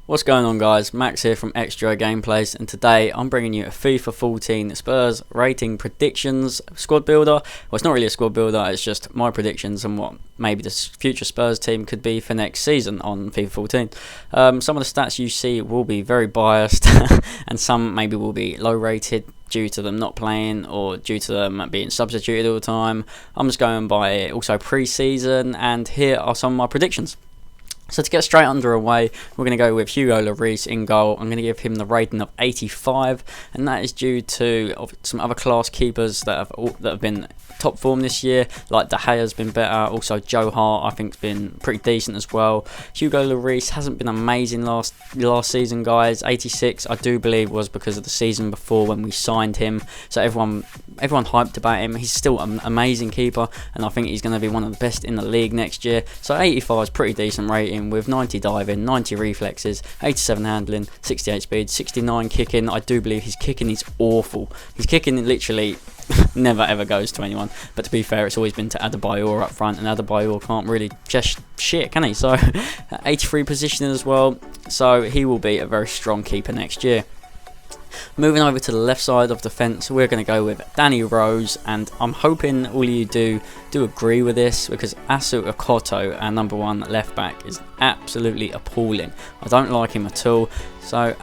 What's going on, guys? Max here from Extra Gameplays, and today I'm bringing you a FIFA 14 Spurs rating predictions squad builder. Well, it's not really a squad builder, it's just my predictions on what maybe the future Spurs team could be for next season on FIFA 14. Some of the stats you see will be very biased and some maybe will be low rated due to them not playing or due to them being substituted all the time. I'm just going by also pre-season, and here are some of my predictions. So to get straight underway, we're going to go with Hugo Lloris in goal. I'm going to give him the rating of 85, and that is due to some other class keepers that have been top form this year, like De Gea has been better. Also Joe Hart, I think, has been pretty decent as well. Hugo Lloris hasn't been amazing last season, guys. 86, I do believe, was because of the season before when we signed him. So everyone hyped about him. He's still an amazing keeper, and I think he's going to be one of the best in the league next year. So 85 is pretty decent rating, with 90 diving, 90 reflexes, 87 handling, 68 speed, 69 kicking. I do believe his kicking is awful. His kicking literally never ever goes to anyone, but to be fair, it's always been to Adebayor up front, and Adebayor can't really just shit, can he? So 83 positioning as well, so he will be a very strong keeper next year. Moving over to the left side of the fence, we're going to go with Danny Rose, and I'm hoping all of you do agree with this, because Asu Okoto, our number one left back, is absolutely appalling. I don't like him at all. So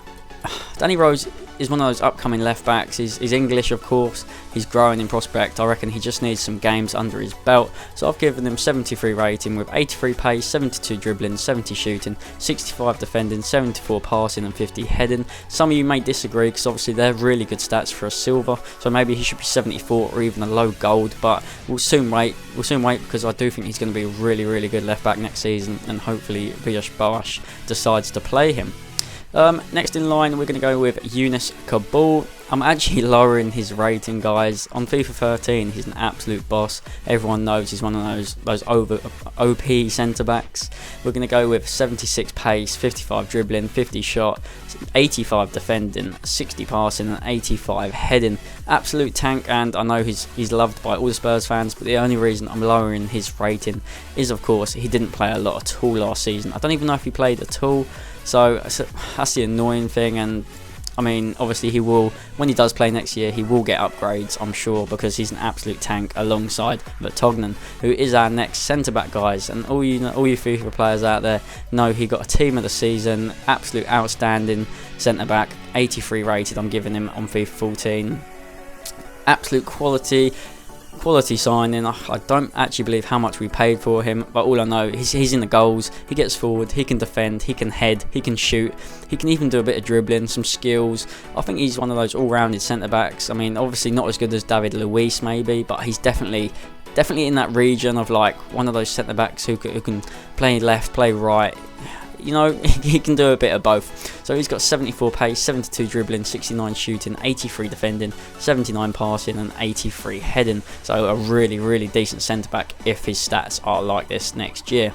Danny Rose is one of those upcoming left backs. He's English, of course. He's growing in prospect. I reckon he just needs some games under his belt. So I've given him 73 rating with 83 pace, 72 dribbling, 70 shooting, 65 defending, 74 passing and 50 heading. Some of you may disagree, because obviously they're really good stats for a silver. So maybe he should be 74 or even a low gold, but we'll soon wait. Because I do think he's going to be a really, really good left back next season, and hopefully Bbva decides to play him. Next in line, we're going to go with Younes Kaboul. I'm actually lowering his rating, guys. On FIFA 13, he's an absolute boss. Everyone knows he's one of those OP centre backs. We're going to go with 76 pace, 55 dribbling, 50 shot, 85 defending, 60 passing and 85 heading. Absolute tank, and I know he's loved by all the Spurs fans, but the only reason I'm lowering his rating is, of course, he didn't play a lot at all last season. I don't even know if he played at all. So that's the annoying thing, and I mean, obviously he will, when he does play next year, he will get upgrades, I'm sure, because he's an absolute tank alongside Tottenham, who is our next centre-back, guys. And all you FIFA players out there know he got a team of the season, absolute outstanding centre-back, 83 rated, I'm giving him on FIFA 14. Absolute quality signing. I don't actually believe how much we paid for him, but all I know is he's in the goals, he gets forward, he can defend, he can head, he can shoot, he can even do a bit of dribbling, some skills. I think he's one of those all-rounded centre-backs. I mean, obviously not as good as David Luiz maybe, but he's definitely in that region of like one of those centre-backs who can play left, play right. You know, he can do a bit of both. So he's got 74 pace, 72 dribbling, 69 shooting, 83 defending, 79 passing and 83 heading. So a really, really decent centre-back if his stats are like this next year.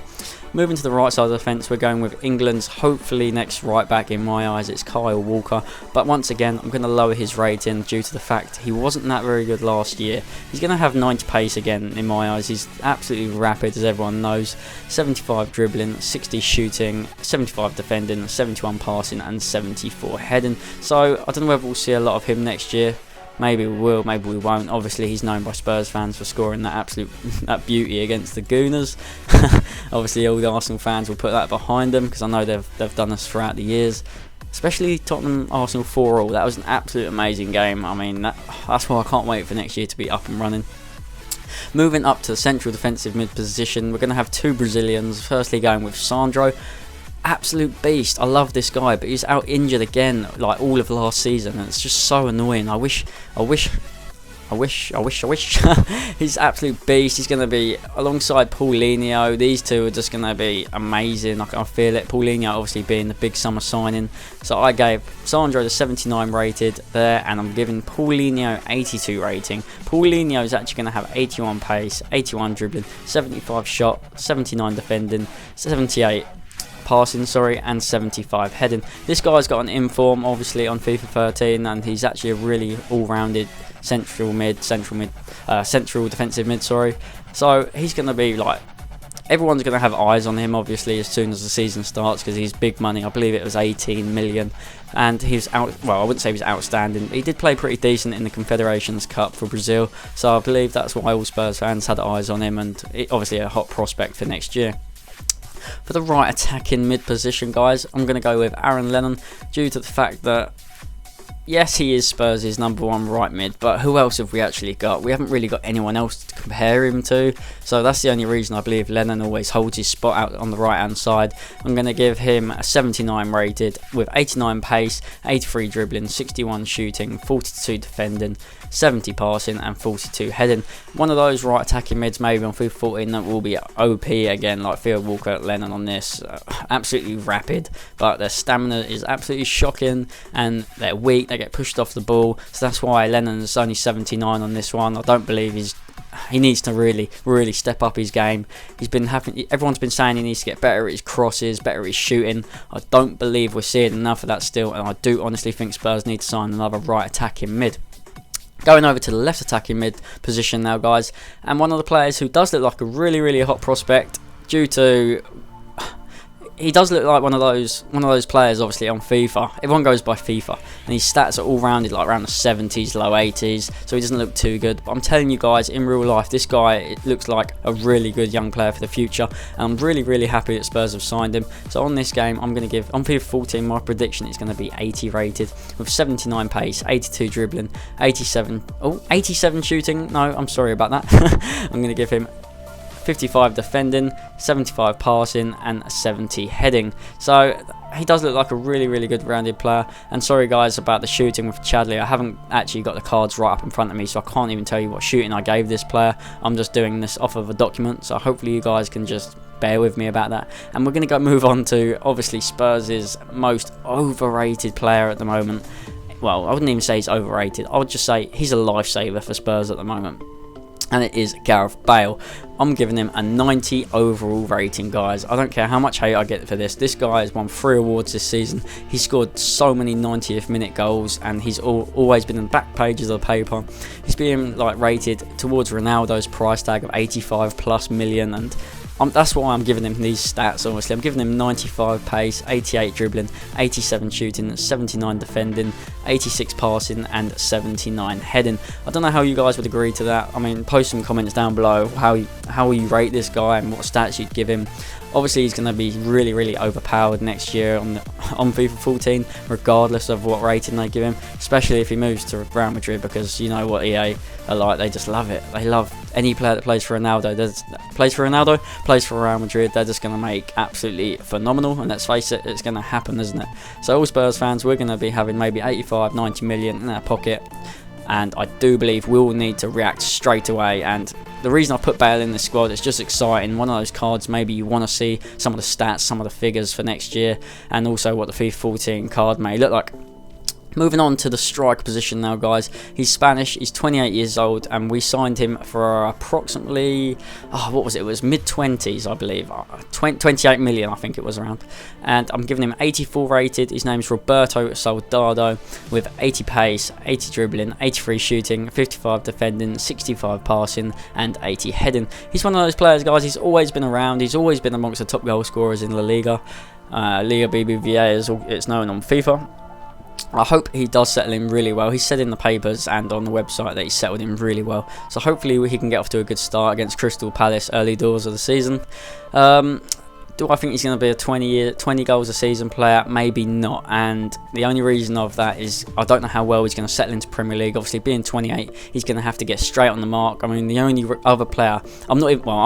Moving to the right side of the fence, we're going with England's hopefully next right back. In my eyes, it's Kyle Walker. But once again, I'm going to lower his rating due to the fact he wasn't that very good last year. He's going to have 90 pace again in my eyes. He's absolutely rapid, as everyone knows. 75 dribbling, 60 shooting, 75 defending, 71 passing and 74 heading. So I don't know whether we'll see a lot of him next year. Maybe we will, maybe we won't. Obviously, he's known by Spurs fans for scoring that beauty against the Gooners. Obviously, all the Arsenal fans will put that behind them, because I know they've done this throughout the years. Especially Tottenham Arsenal 4-4. That was an absolute amazing game. I mean, that's why I can't wait for next year to be up and running. Moving up to the central defensive mid position, we're going to have two Brazilians. Firstly, going with Sandro. Absolute beast. I love this guy, but he's out injured again like all of last season, and it's just so annoying. I wish he's absolute beast. He's going to be alongside Paulinho. These two are just going to be amazing. I can feel it. Paulinho obviously being the big summer signing, so I gave Sandro the 79 rated there, and I'm giving Paulinho 82 rating. Paulinho is actually going to have 81 pace, 81 dribbling, 75 shot, 79 defending, 78 passing, and 75 heading. This guy's got an inform obviously on FIFA 13, and he's actually a really all-rounded central defensive mid, So he's going to be like everyone's going to have eyes on him, obviously, as soon as the season starts, because he's big money. I believe it was 18 million, and he's out. Well, I wouldn't say he was outstanding, but he did play pretty decent in the Confederations Cup for Brazil. So I believe that's why all Spurs fans had eyes on him, and obviously a hot prospect for next year. For the right attacking mid position, guys, I'm going to go with Aaron Lennon, due to the fact that, yes, he is Spurs' #1 right mid, but who else have we actually got? We haven't really got anyone else to compare him to, so that's the only reason I believe Lennon always holds his spot out on the right hand side. I'm going to give him a 79 rated with 89 pace, 83 dribbling, 61 shooting, 42 defending, 70 passing and 42 heading. One of those right attacking mids maybe on FIFA 14 that will be OP again, like Theo Walker, Lennon on this. Absolutely rapid, but their stamina is absolutely shocking, and they're weak, they get pushed off the ball, so that's why Lennon's only 79 on this one. I don't believe he needs to really step up his game. Everyone's been saying he needs to get better at his crosses, better at his shooting. I don't believe we're seeing enough of that still, and I do honestly think Spurs need to sign another right attacking mid. Going over to the left attacking mid position now, guys, and one of the players who does look like a really hot prospect, due to he does look like one of those players obviously on FIFA. Everyone goes by FIFA, and his stats are all rounded like around the 70s, low 80s, so he doesn't look too good. But I'm telling you guys, in real life, this guy looks like a really good young player for the future, and I'm really happy that Spurs have signed him. So on this game, I'm going to give, on FIFA 14, my prediction is going to be 80 rated with 79 pace, 82 dribbling, 87 shooting. No, I'm sorry about that. I'm going to give him 55 defending, 75 passing and 70 heading. So he does look like a really good rounded player. And sorry guys about the shooting with Chadley, I haven't actually got the cards right up in front of me, so I can't even tell you what shooting I gave this player. I'm just doing this off of a document, so hopefully you guys can just bear with me about that. And we're going to move on to obviously Spurs' most overrated player at the moment. Well, I wouldn't even say he's overrated, I would just say he's a lifesaver for Spurs at the moment, and it is Gareth Bale. I'm giving him a 90 overall rating, guys. I don't care how much hate I get for this. This guy has won 3 awards this season. He's scored so many 90th minute goals, and he's always been in the back pages of the paper. He's being like rated towards Ronaldo's price tag of 85+ million, and that's why I'm giving him these stats. Obviously, I'm giving him 95 pace, 88 dribbling, 87 shooting, 79 defending, 86 passing and 79 heading. I don't know how you guys would agree to that. I mean, post some comments down below how you rate this guy and what stats you'd give him. Obviously, he's going to be really overpowered next year on FIFA 14, regardless of what rating they give him, especially if he moves to Real Madrid, because you know what EA are like, they just love it. They love any player that plays for Ronaldo, plays for Real Madrid, they're just going to make absolutely phenomenal, and let's face it, it's going to happen, isn't it? So all Spurs fans, we're going to be having maybe 85-90 million in our pocket, and I do believe we'll need to react straight away. And the reason I put Bale in this squad, it's just exciting. One of those cards maybe you want to see some of the stats, some of the figures for next year, and also what the FIFA 14 card may look like. Moving on to the striker position now, guys. He's Spanish, he's 28 years old, and we signed him for approximately, what was it? It was mid-20s, I believe. 28 million, I think it was around. And I'm giving him 84 rated. His name's Roberto Soldado with 80 pace, 80 dribbling, 83 shooting, 55 defending, 65 passing, and 80 heading. He's one of those players, guys. He's always been around. He's always been amongst the top goal scorers in La Liga. Liga Bbva as it's known on FIFA. I hope he does settle in really well. He said in the papers and on the website that he settled in really well. So hopefully he can get off to a good start against Crystal Palace early doors of the season. Do I think he's going to be a 20 goals a season player? Maybe not. And the only reason of that is I don't know how well he's going to settle into Premier League. Obviously, being 28, he's going to have to get straight on the mark. I mean, the only other player I'm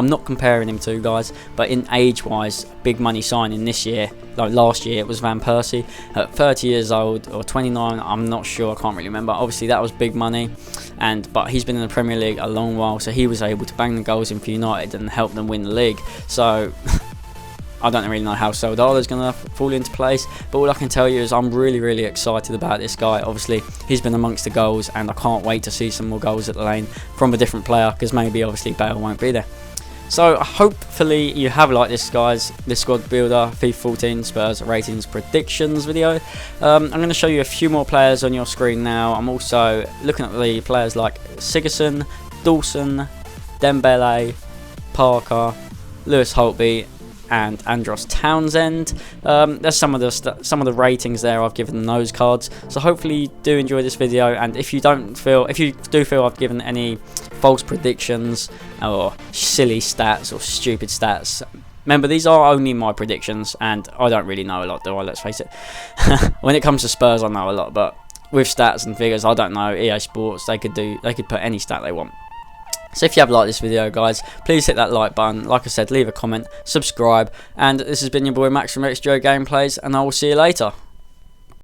not comparing him to, guys, but in age-wise, big money signing this year, like last year, it was Van Persie at 30 years old or 29. I'm not sure. I can't really remember. Obviously, that was big money, but he's been in the Premier League a long while, so he was able to bang the goals in for United and help them win the league. So I don't really know how Soldado's going to fall into place, but all I can tell you is I'm really excited about this guy. Obviously, he's been amongst the goals, and I can't wait to see some more goals at the lane from a different player, because maybe obviously Bale won't be there. So hopefully you have liked this, guys, this squad builder FIFA 14 Spurs ratings predictions video. I'm going to show you a few more players on your screen now. I'm also looking at the players like Sigurdsson, Dawson, Dembele, Parker, Lewis Holtby, and Andros Townsend. There's some of the ratings there I've given those cards. So hopefully you do enjoy this video, and if you do feel I've given any false predictions or silly stats or stupid stats, remember these are only my predictions, and I don't really know a lot, do I? Let's face it. When it comes to Spurs, I know a lot, but with stats and figures, I don't know. EA Sports, they could put any stat they want. So if you have liked this video, guys, please hit that like button. Like I said, leave a comment, subscribe, and this has been your boy Max from XGO Gameplays, and I will see you later.